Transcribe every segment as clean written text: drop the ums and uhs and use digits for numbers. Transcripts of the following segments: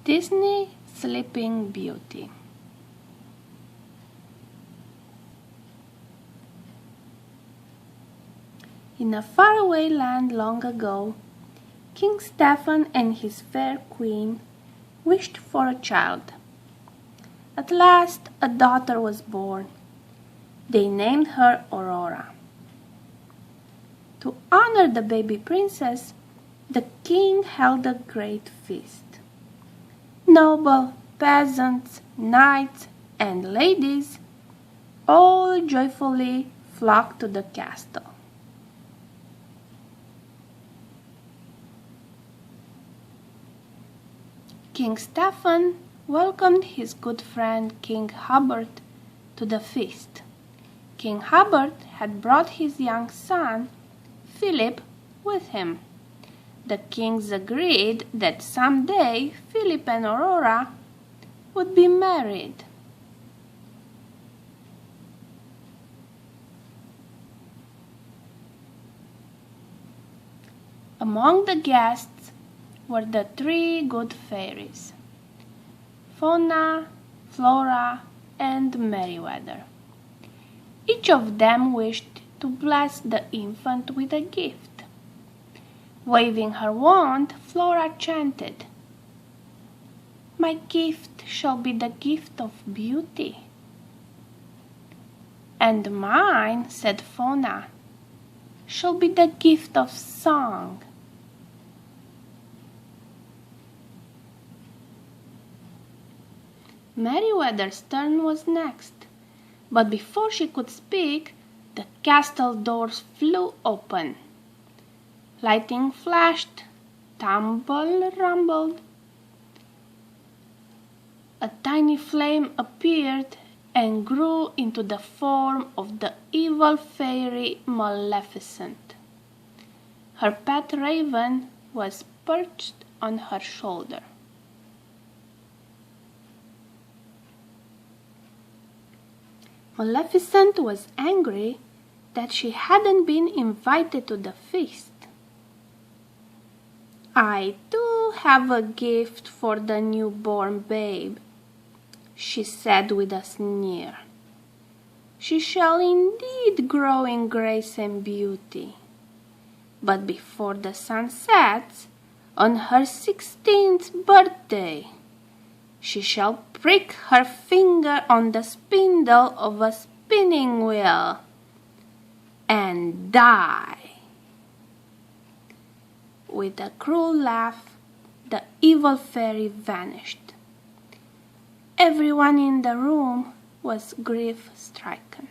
Disney Sleeping Beauty. In a faraway land long ago, King Stephen and his fair queen wished for a child. At last a daughter was born. They named her Aurora. To honor the baby princess, the king held a great feast. Noble, peasants, knights, and ladies all joyfully flocked to the castle. King Stephen welcomed his good friend King Hubert to the feast. King Hubert had brought his young son, Phillip, with him. The kings agreed that someday Phillip and Aurora would be married. Among the guests were the three good fairies, Fauna, Flora, and Merryweather. Each of them wished to bless the infant with a gift. Waving her wand, Flora chanted, "My gift shall be the gift of beauty." "And mine," said Fauna, "shall be the gift of song." Merryweather's turn was next, but before she could speak, the castle doors flew open. Lightning flashed, tumble rumbled. A tiny flame appeared and grew into the form of the evil fairy Maleficent. Her pet raven was perched on her shoulder. Maleficent was angry that she hadn't been invited to the feast. "I do have a gift for the newborn babe," she said with a sneer. "She shall indeed grow in grace and beauty. But before the sun sets, on her 16th birthday, she shall prick her finger on the spindle of a spinning wheel and die." With a cruel laugh, the evil fairy vanished. Everyone in the room was grief-stricken.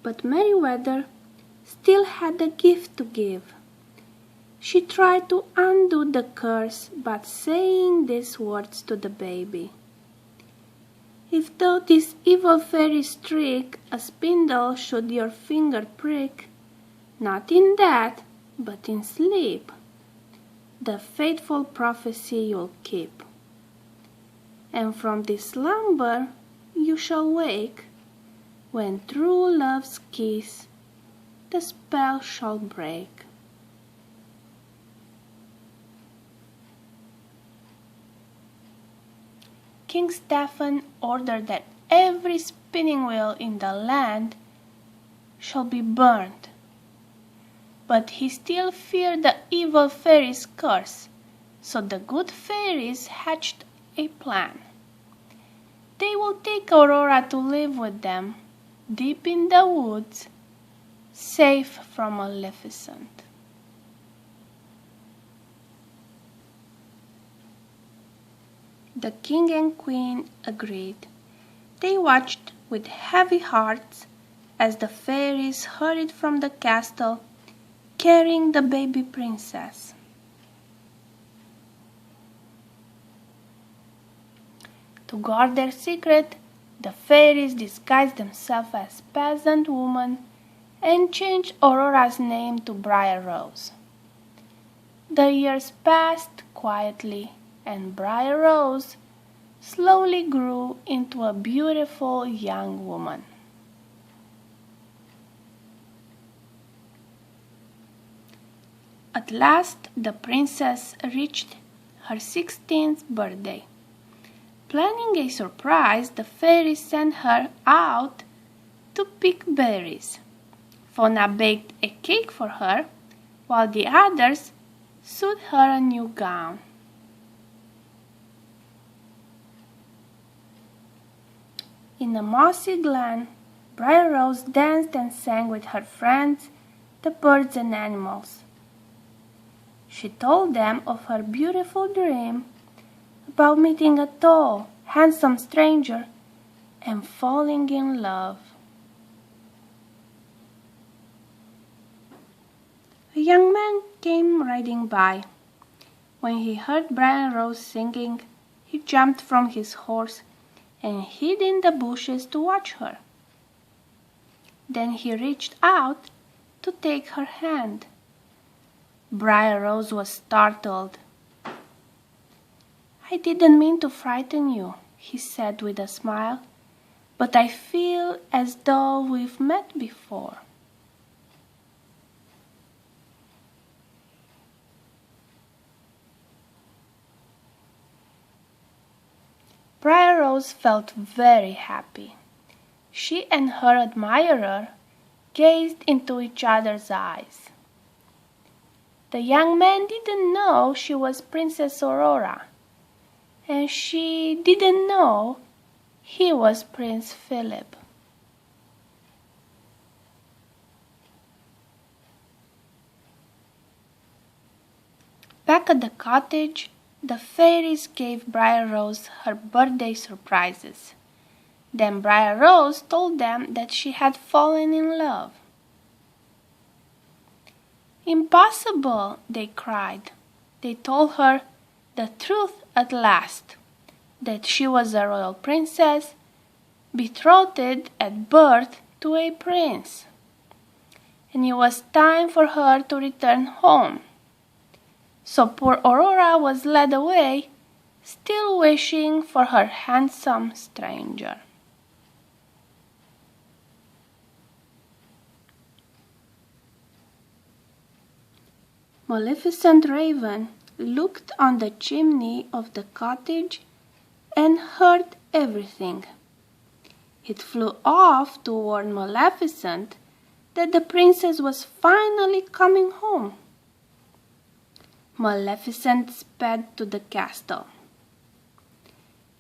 But Merryweather still had a gift to give. She tried to undo the curse by saying these words to the baby. "If though this evil fairy streak a spindle should your finger prick, not in death, but in sleep, the fateful prophecy you'll keep. And from this slumber you shall wake, when true love's kiss the spell shall break." King Stephen ordered that every spinning wheel in the land shall be burned. But he still feared the evil fairy's curse, so the good fairies hatched a plan. They would take Aurora to live with them, deep in the woods, safe from Maleficent. The king and queen agreed. They watched with heavy hearts as the fairies hurried from the castle, carrying the baby princess. To guard their secret, the fairies disguised themselves as peasant women and changed Aurora's name to Briar Rose. The years passed quietly, and Briar Rose slowly grew into a beautiful young woman. At last the princess reached her 16th birthday. Planning a surprise, the fairies sent her out to pick berries. Fauna baked a cake for her, while the others sewed her a new gown. In a mossy glen, Briar Rose danced and sang with her friends, the birds and animals. She told them of her beautiful dream about meeting a tall, handsome stranger and falling in love. A young man came riding by. When he heard Briar Rose singing, he jumped from his horse and hid in the bushes to watch her. Then he reached out to take her hand. Briar Rose was startled. "I didn't mean to frighten you," he said with a smile, "but I feel as though we've met before." Briar Rose felt very happy. She and her admirer gazed into each other's eyes. The young man didn't know she was Princess Aurora, and she didn't know he was Prince Phillip. Back at the cottage, the fairies gave Briar Rose her birthday surprises. Then Briar Rose told them that she had fallen in love. "Impossible!" they cried. They told her the truth at last, that she was a royal princess, betrothed at birth to a prince, and it was time for her to return home. So poor Aurora was led away, still wishing for her handsome stranger. Maleficent Raven looked on the chimney of the cottage and heard everything. It flew off to warn Maleficent that the princess was finally coming home. Maleficent sped to the castle.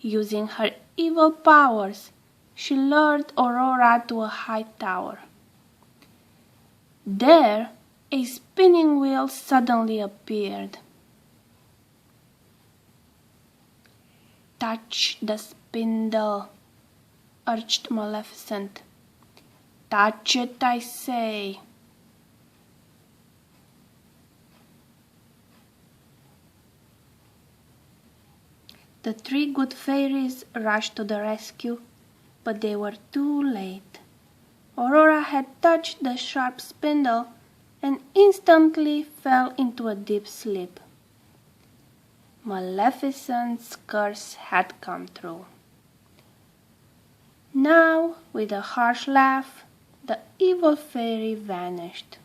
Using her evil powers, she lured Aurora to a high tower. There, a spinning wheel suddenly appeared. "Touch the spindle," urged Maleficent. "Touch it, I say." The three good fairies rushed to the rescue, but they were too late. Aurora had touched the sharp spindle and instantly fell into a deep sleep. Maleficent's curse had come true. Now, with a harsh laugh, the evil fairy vanished.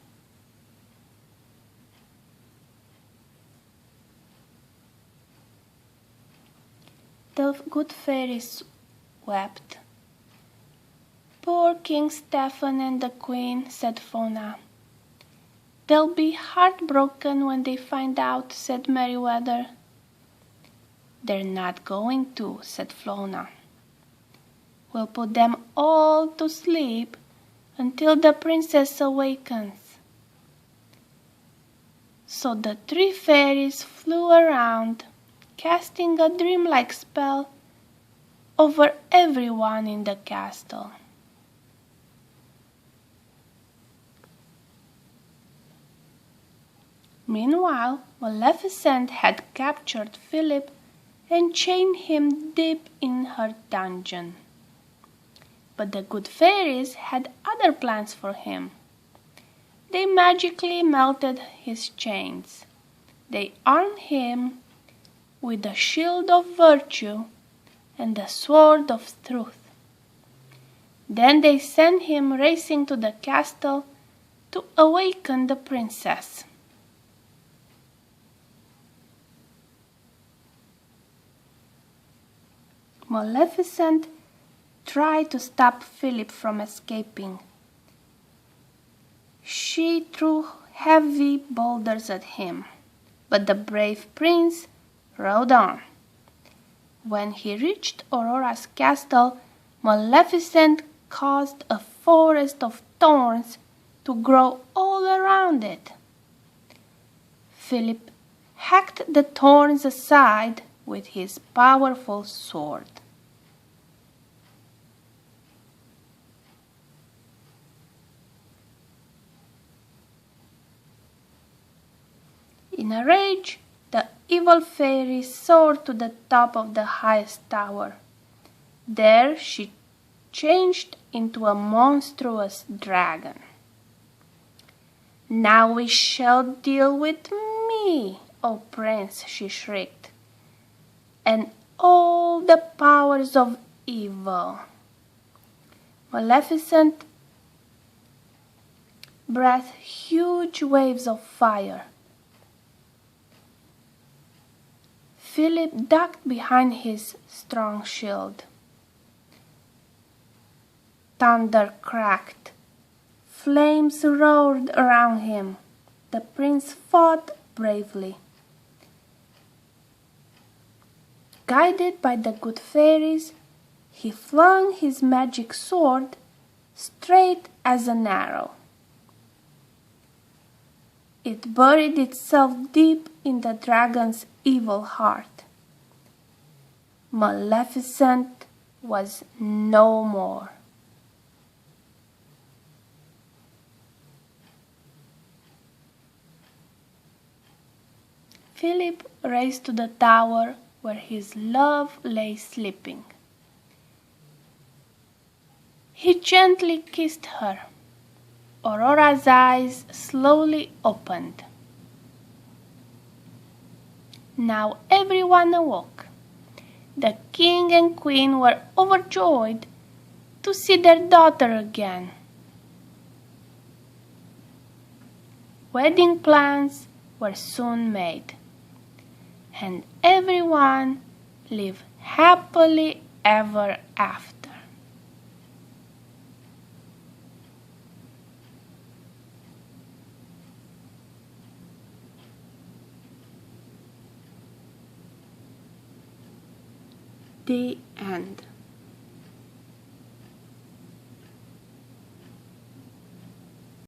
The good fairies wept. "Poor King Stephen and the Queen," said Fauna. "They'll be heartbroken when they find out," said Merryweather. "They're not going to," said Fauna. "We'll put them all to sleep until the princess awakens." So the three fairies flew around, casting a dreamlike spell over everyone in the castle. Meanwhile, Maleficent had captured Phillip and chained him deep in her dungeon. But the good fairies had other plans for him. They magically melted his chains. They armed him with the shield of virtue and the sword of truth. Then they sent him racing to the castle to awaken the princess. Maleficent tried to stop Phillip from escaping. She threw heavy boulders at him, but the brave prince rode on. When he reached Aurora's castle, Maleficent caused a forest of thorns to grow all around it. Phillip hacked the thorns aside with his powerful sword. In a rage, the evil fairy soared to the top of the highest tower. There she changed into a monstrous dragon. "Now we shall deal with me, O Prince," she shrieked, "and all the powers of evil." Maleficent breathed huge waves of fire. Phillip ducked behind his strong shield. Thunder cracked. Flames roared around him. The prince fought bravely. Guided by the good fairies, he flung his magic sword straight as an arrow. It buried itself deep in the dragon's evil heart. Maleficent was no more. Phillip raced to the tower where his love lay sleeping. He gently kissed her. Aurora's eyes slowly opened. Now everyone awoke. The king and queen were overjoyed to see their daughter again. Wedding plans were soon made, and everyone lived happily ever after. The end.